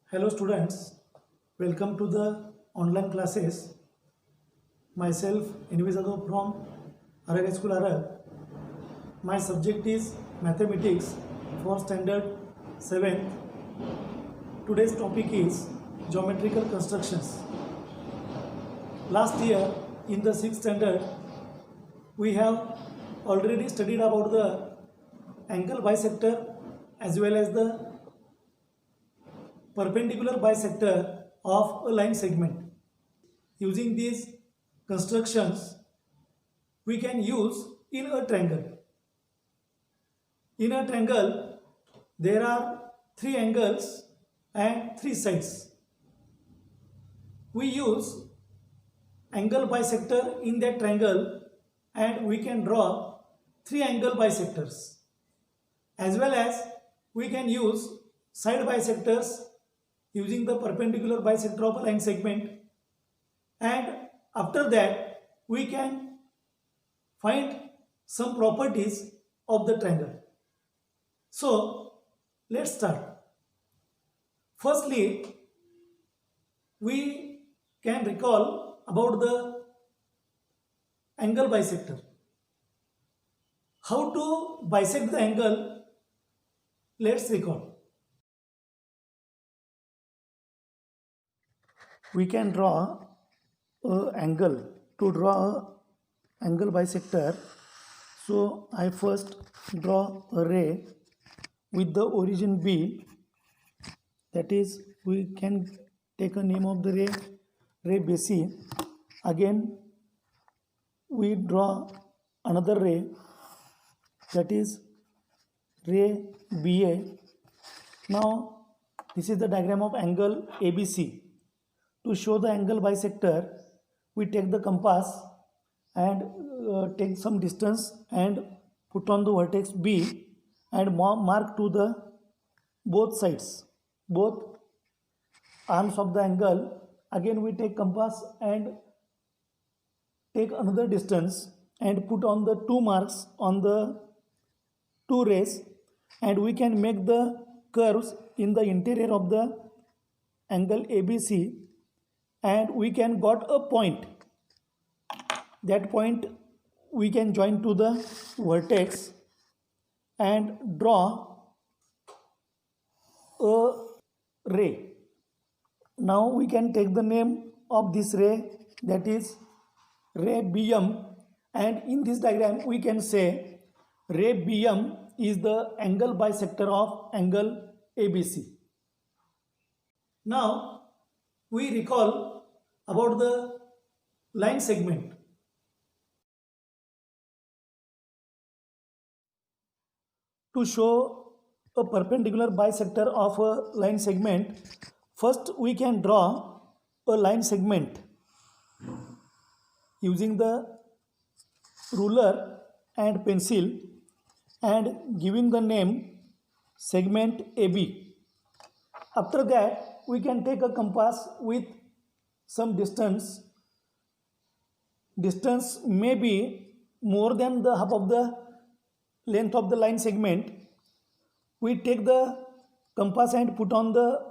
Hello students, welcome to the online classes. Myself Invisado from Arag School Arag. My subject is mathematics for standard 7th. Today's topic is geometrical constructions. Last year in the 6th standard we have already studied about the angle bisector as well as the perpendicular bisector of a line segment. Using these constructions, we can use in a triangle. In a triangle, there are 3 angles and 3 sides. We use angle bisector in that triangle and we can draw 3 angle bisectors. As well as we can use side bisectors using the perpendicular bisector of a line segment, and after that we can find some properties of the triangle. So let's start. Firstly, we can recall about the angle bisector. How to bisect the angle? Let's recall. We can draw an angle. To draw an angle bisector, so I first draw a ray with the origin B. That is, we can take a name of the ray BC. Again we draw another ray, that is ray BA. Now this is the diagram of angle ABC. To show the angle bisector, we take the compass and take some distance and put on the vertex B and mark to the both sides, both arms of the angle. Again we take compass and take another distance and put on the 2 marks on the 2 rays, and we can make the curves in the interior of the angle ABC, and we can got a point. That point we can join to the vertex and draw a ray. Now we can take the name of this ray, that is ray BM, and in this diagram we can say ray BM is the angle bisector of angle ABC. Now we recall about the line segment. To show a perpendicular bisector of a line segment, first we can draw a line segment using the ruler and pencil and giving the name segment AB. After that we can take a compass with some distance. Distance may be more than the half of the length of the line segment. We take the compass and put on the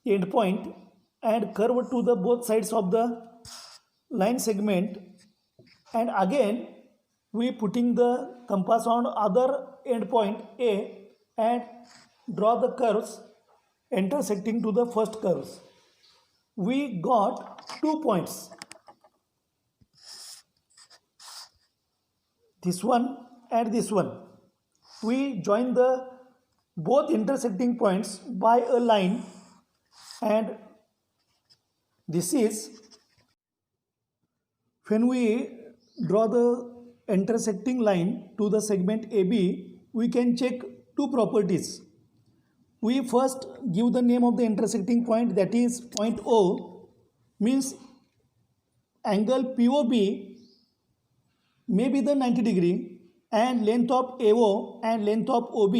end point and curve to the both sides of the line segment, and again we putting the compass on other end point A and draw the curves intersecting to the first curves. We got 2 points, this one and this one. We join the both intersecting points by a line, and this is when we draw the intersecting line to the segment AB, we can check 2 properties. We first give the name of the intersecting point, that is point O, means angle POB may be the 90 degree and length of AO and length of OB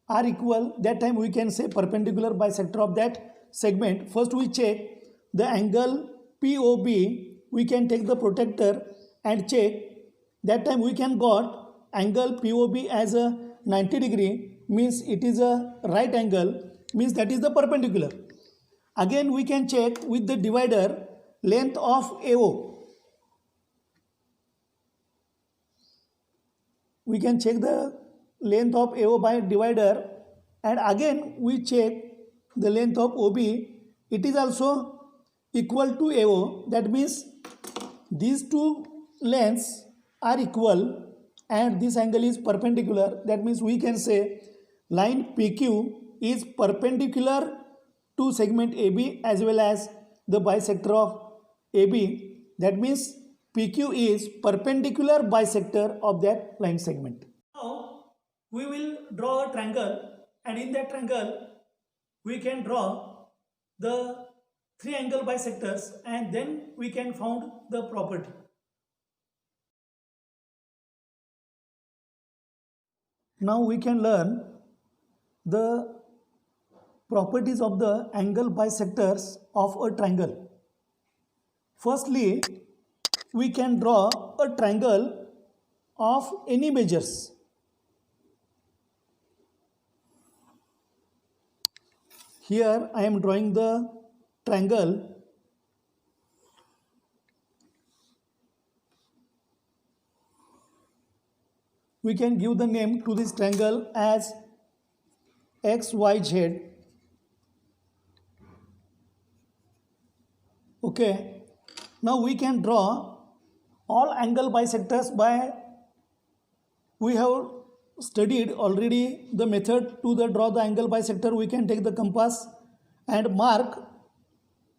are equal. That time we can say perpendicular bisector of that segment. First we check the angle POB, we can take the protractor and check. That time we can got angle POB as a 90 degree, means it is a right angle, means that is the perpendicular. Again we can check with the divider length of AO. We can check the length of AO by divider, and again we check the length of OB. It is also equal to AO. That means these two lengths are equal and this angle is perpendicular. That means we can say line PQ is perpendicular to segment AB as well as the bisector of AB. That means PQ is perpendicular bisector of that line segment. Now we will draw a triangle, and in that triangle we can draw the three angle bisectors, and then we can found the property. Now we can learn the properties of the angle bisectors of a triangle. Firstly, we can draw a triangle of any measures. Here I am drawing the triangle. We can give the name to this triangle as XYZ. Okay. Now we can draw all angle bisectors by, we have studied already the method to draw the angle bisector. We can take the compass and mark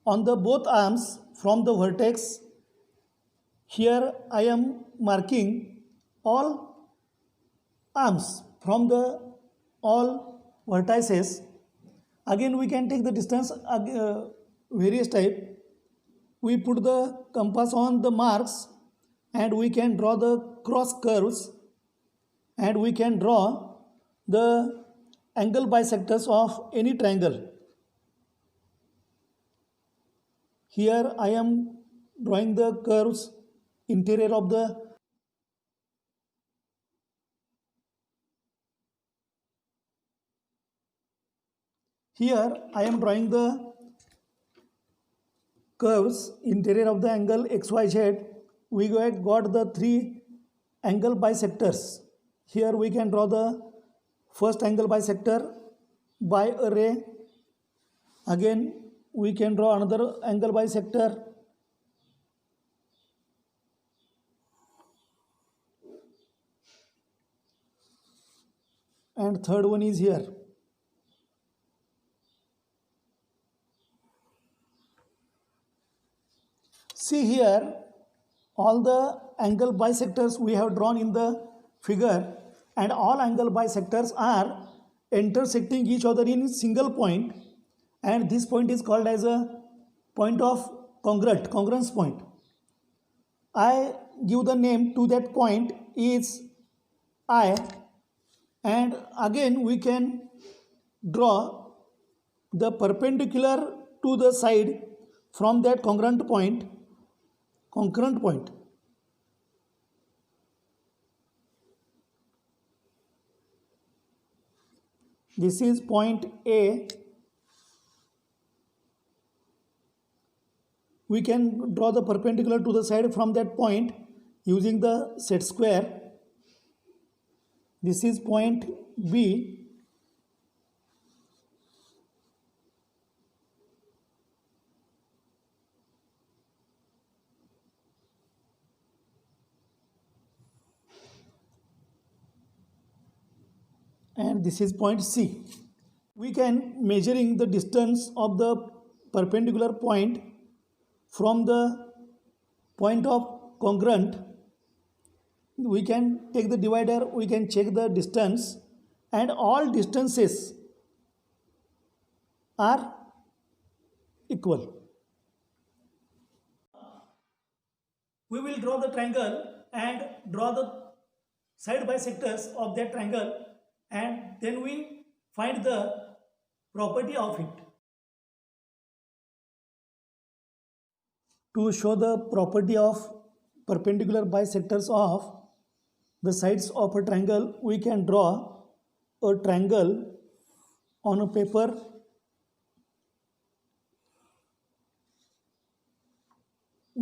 on the both arms from the vertex. Here I am marking all arms from the all vertices. Again we can take the distance various type. We put the compass on the marks and we can draw the cross curves, and we can draw the angle bisectors of any triangle. Here I am drawing the curves interior of the Here I am drawing the curves interior of the angle XYZ. We got the three angle bisectors. Here we can draw the first angle bisector by a ray. Again we can draw another angle bisector. And third one is here. See here, all the angle bisectors we have drawn in the figure, and all angle bisectors are intersecting each other in single point, and this point is called as a point of congruence point. I give the name to that point is I, and again we can draw the perpendicular to the side from that congruent point. This is point A. We can draw the perpendicular to the side from that point using the set square. This is point B. And this is point C. We can measuring the distance of the perpendicular point from the point of congruent. We can take the divider, we can check the distance, and all distances are equal. We will draw the triangle and draw the side bisectors of that triangle, and then we find the property of it. To show the property of perpendicular bisectors of the sides of a triangle, we can draw a triangle on a paper.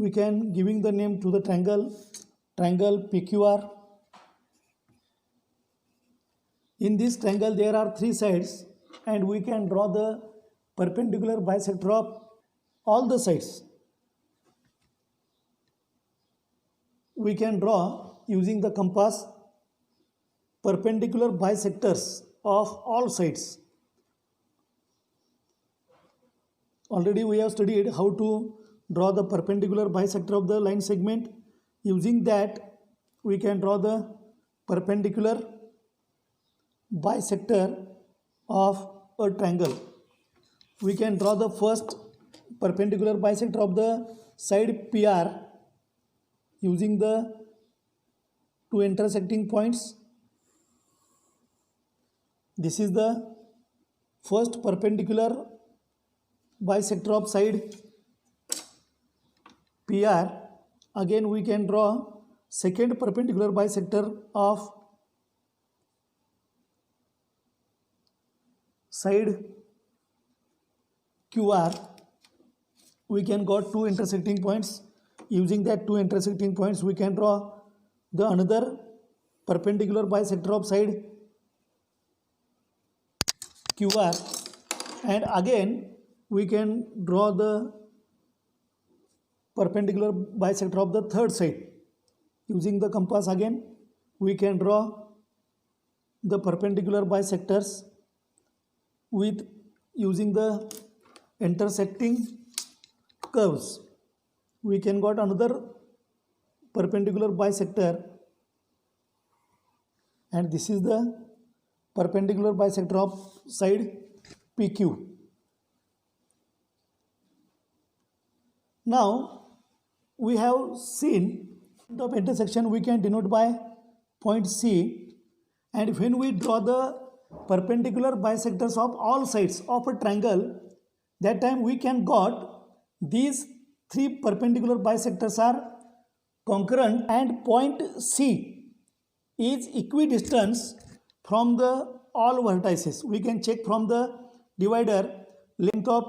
we can giving the name to the triangle PQR. In this triangle there are three sides and we can draw the perpendicular bisector of all the sides. We can draw using the compass perpendicular bisectors of all sides. Already we have studied how to draw the perpendicular bisector of the line segment. Using that we can draw the perpendicular bisector of a triangle. We can draw the first perpendicular bisector of the side PR using the two intersecting points. This is the first perpendicular bisector of side PR. Again we can draw second perpendicular bisector of side QR. We can got two intersecting points. Using that two intersecting points we can draw the another perpendicular bisector of side QR, and again we can draw the perpendicular bisector of the third side. Using the compass again we can draw the perpendicular bisectors with using the intersecting curves. We can got another perpendicular bisector, and this is the perpendicular bisector of side PQ. Now we have seen the intersection we can denote by point C, and when we draw the perpendicular bisectors of all sides of a triangle, that time we can got these three perpendicular bisectors are concurrent and point C is equidistant from the all vertices. We can check from the divider length of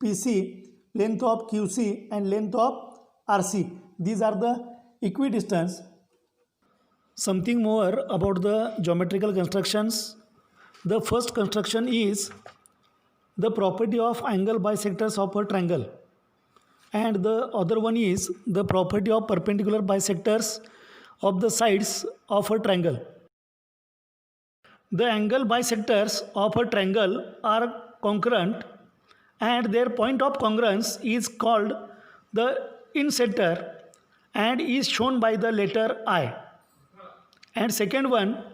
PC, length of QC and length of RC. These are the equidistance. Something more about the geometrical constructions. The first construction is the property of angle bisectors of a triangle, and the other one is the property of perpendicular bisectors of the sides of a triangle. The angle bisectors of a triangle are concurrent and their point of congruence is called the incenter and is shown by the letter I. And second one,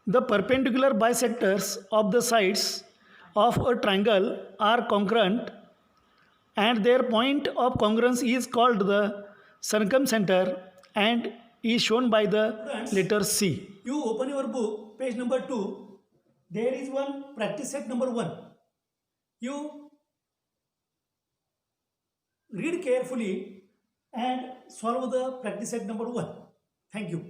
the perpendicular bisectors of the sides of a triangle are concurrent and their point of congruence is called the circumcenter and is shown by the letter C. You open your book, page number 2. There is one practice set number 1. You read carefully and solve the practice set number 1. Thank you.